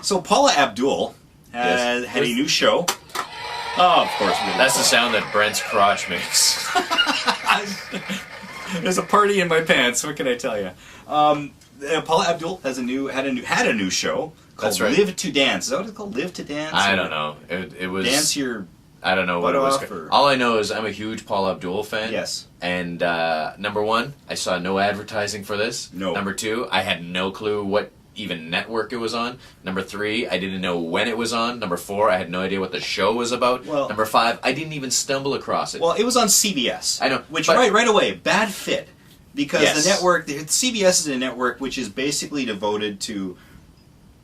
So Paula Abdul had a new show. Oh, of course. That's the sound that Brent's crotch makes. There's a party in my pants. What can I tell you? Paula Abdul had a new show called Live to Dance. Is that what it's called? Live to Dance? I don't know. It was Dance Your... I don't know what it was. All I know is I'm a huge Paula Abdul fan. Yes. And number one, I saw no advertising for this. No. Number two, I had no clue what even network it was on. Number three, I didn't know when it was on. Number four, I had no idea what the show was about. Well, number five, I didn't even stumble across it. Well, it was on CBS. I know. Which, right away, bad fit. Because the network, CBS is a network which is basically devoted to,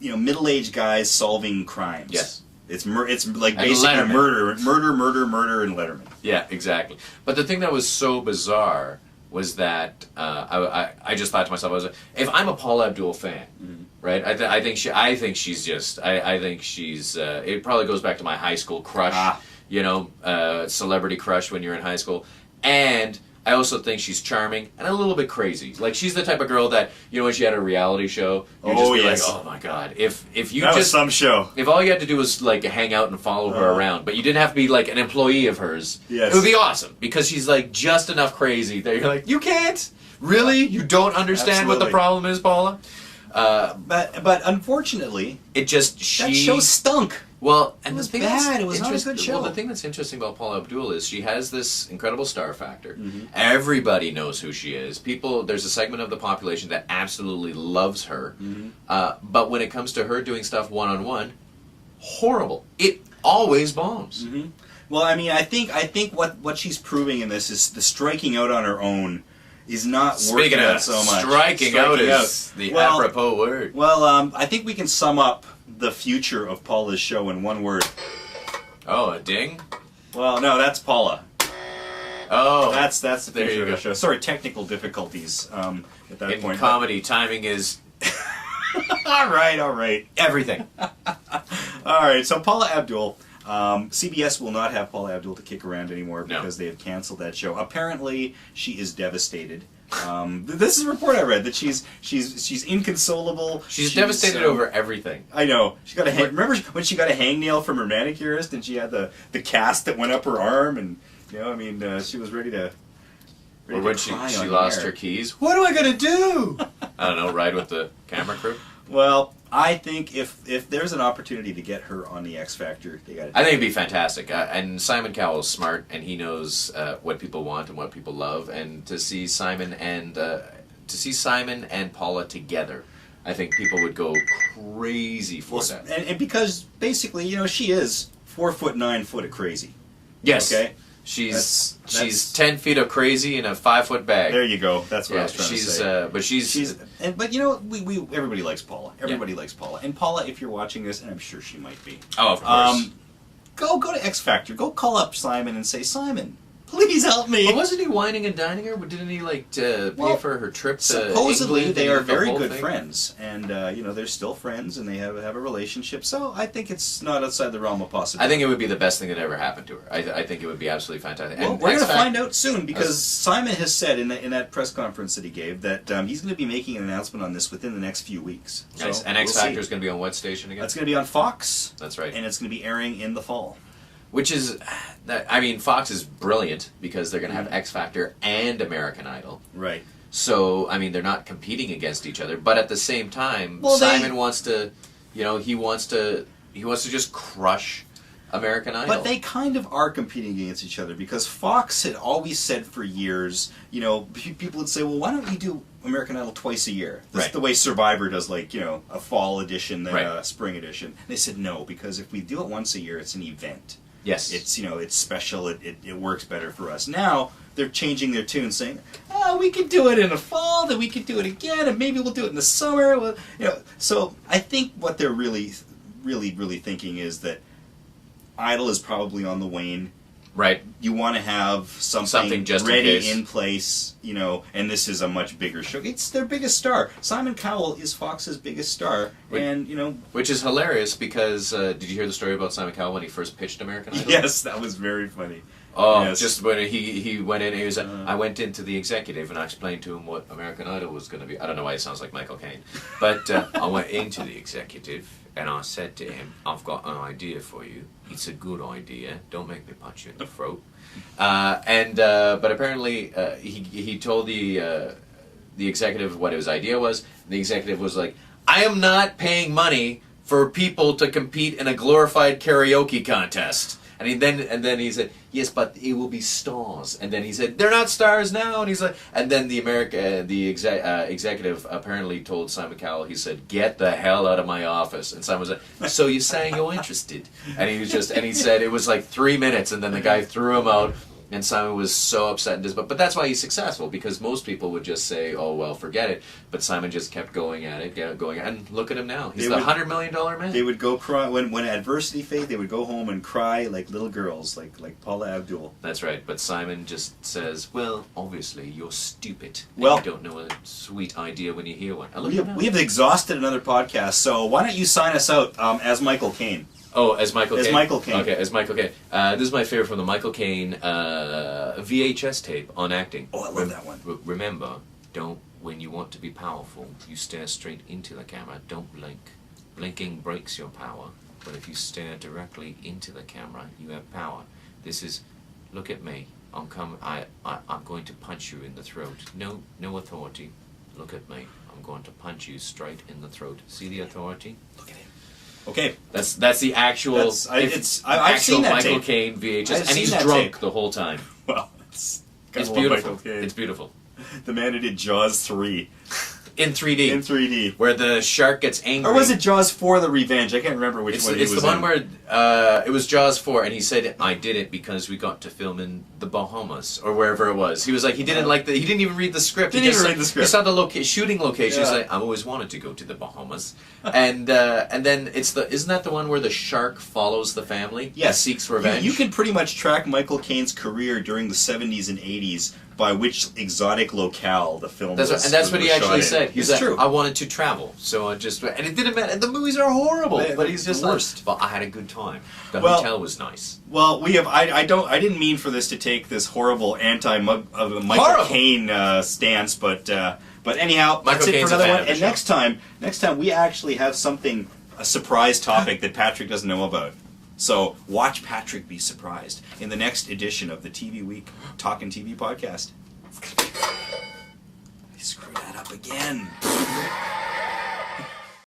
middle-aged guys solving crimes. Yes. It's like basically murder, and Letterman. Yeah, exactly. But the thing that was so bizarre was that I just thought to myself, if I'm a Paula Abdul fan, right? I think she's it probably goes back to my high school crush, celebrity crush when you're in high school, and I also think she's charming and a little bit crazy. Like, she's the type of girl that, when she had a reality show, you'd just be like, oh my god. If was some show. If all you had to do was, like, hang out and follow her around, but you didn't have to be, like, an employee of hers, it would be awesome. Because she's, like, just enough crazy that you're like, you can't? Really? You don't understand what the problem is, Paula? But unfortunately, that show stunk. Well, and it was the thing bad. It was not a good show. Well, the thing that's interesting about Paula Abdul is she has this incredible star factor. Everybody knows who she is. There's a segment of the population that absolutely loves her. But when it comes to her doing stuff one-on-one, horrible. It always bombs. Well, I mean, I think what she's proving in this is the striking out on her own is not working out so much. Striking out is the apropos word. Well, I think we can sum up the future of Paula's show in one word. Oh, a ding? Well, no, that's Paula. Oh, that's the future of the show. Sorry, technical difficulties at that point. In comedy, timing is... all right. Everything. All right, so Paula Abdul... CBS will not have Paula Abdul to kick around anymore because they have canceled that show. Apparently, she is devastated. This is a report I read that she's inconsolable. She's devastated over everything. I know. She got remember when she got a hangnail from her manicurist and she had the cast that went up her arm and she was ready to. Or when she lost her keys. What am I gonna do? I don't know. Ride with the camera crew. Well, I think if there's an opportunity to get her on the X Factor, they got to. I think it'd be fantastic. And Simon Cowell is smart, and he knows what people want and what people love. And to see Simon and Paula together, I think people would go crazy for that. And because basically, she is 4'9" of crazy. Yes. Okay. She's 10 feet of crazy in a 5-foot bag. There you go. That's what I was trying to say. But we everybody likes Paula. Everybody likes Paula. And Paula, if you're watching this, and I'm sure she might be. Oh, of course. Go to X Factor. Go call up Simon and say, Simon, please help me. But wasn't he whining and dining her? Didn't he pay for her trip to supposedly England? They are very good friends, and they're still friends, and they have a relationship. So I think it's not outside the realm of possibility. I think it would be the best thing that ever happened to her. I think it would be absolutely fantastic. Well, we're going to find out soon because Simon has said in that press conference that he gave that he's going to be making an announcement on this within the next few weeks. So nice. And X Factor is going to be on what station again? That's going to be on Fox. That's right. And it's going to be airing in the fall. Which is, Fox is brilliant because they're going to have X Factor and American Idol. Right. So, they're not competing against each other, but at the same time, Simon wants to, he wants to just crush American Idol. But they kind of are competing against each other because Fox had always said for years, people would say, well, why don't you do American Idol twice a year? That's the way Survivor does, a fall edition, then a spring edition. And they said no, because if we do it once a year, it's an event. Yes. It's it's special. It works better for us. Now they're changing their tune, saying, we could do it in the fall, then we could do it again, and maybe we'll do it in the summer. Well, so I think what they're really, really, really thinking is that Idol is probably on the wane. Right. You want to have something just ready in place, and this is a much bigger show. It's their biggest star. Simon Cowell is Fox's biggest star, which is hilarious because did you hear the story about Simon Cowell when he first pitched American Idol? Yes, that was very funny. Oh, Yes. just when he went in, he was. I went into the executive and I explained to him what American Idol was going to be. I don't know why it sounds like Michael Caine, but I went into the executive and I said to him, "I've got an idea for you. It's a good idea. Don't make me punch you in the throat." But apparently he told the executive what his idea was. The executive was like, "I am not paying money for people to compete in a glorified karaoke contest." And then he said, "Yes, but it will be stars." And then he said, "They're not stars now." And he's like, and then executive apparently told Simon Cowell, he said, "Get the hell out of my office." And Simon was like, "So you're saying you're interested?" And he said it was like 3 minutes, and then the guy threw him out. And Simon was so upset and but that's why he's successful, because most people would just say, "Oh well, forget it." But Simon just kept going at it, and look at him now. He's the $100 million man. They would go cry when adversity faced. They would go home and cry like little girls, like Paula Abdul. That's right. But Simon just says, "Well, obviously you're stupid. And Well, you don't know a sweet idea when you hear one." We have exhausted another podcast, so why don't you sign us out as Michael Caine? Oh, as Michael Caine? As Michael Caine. Okay, as Michael Caine. This is my favorite from the Michael Caine VHS tape on acting. Oh, I love that one. Remember, when you want to be powerful, you stare straight into the camera. Don't blink. Blinking breaks your power. But if you stare directly into the camera, you have power. This is, look at me. I'm going to punch you in the throat. No authority. Look at me. I'm going to punch you straight in the throat. See the authority? Look at him. Okay, that's the actual. I've seen that Michael tape. Caine VHS, I've and seen he's that drunk tape. the whole time. Well, It's love beautiful. Michael Caine. It's beautiful. The man who did Jaws 3 in 3D. in 3D. Where the shark gets angry. Or was it Jaws 4: The Revenge? I can't remember which one. It's he was the one in. where it was Jaws 4, and he said, "I did it because we got to film in the Bahamas or wherever it was." He was like, he didn't even read the script. Didn't even read the script. He saw the shooting location. Yeah. He's like, "I've always wanted to go to the Bahamas," and then isn't that the one where the shark follows the family? Yes. And seeks revenge. You can pretty much track Michael Caine's career during the 70s and 80s by which exotic locale the film was. And that's what he actually shot said. in. He's It's like, true. "I wanted to travel, so I just..." And it didn't matter. And the movies are horrible, but he's just the worst. like, "But I had a good time. The Well, hotel was nice." Well, we have. I didn't mean for this to take this horrible Michael Horrible. Caine stance, but anyhow, that's Michael it Caine's for a another fan one. of the And show. next time we actually have a surprise topic that Patrick doesn't know about. So watch Patrick be surprised in the next edition of the TV Week Talkin' TV podcast. I screwed that up again.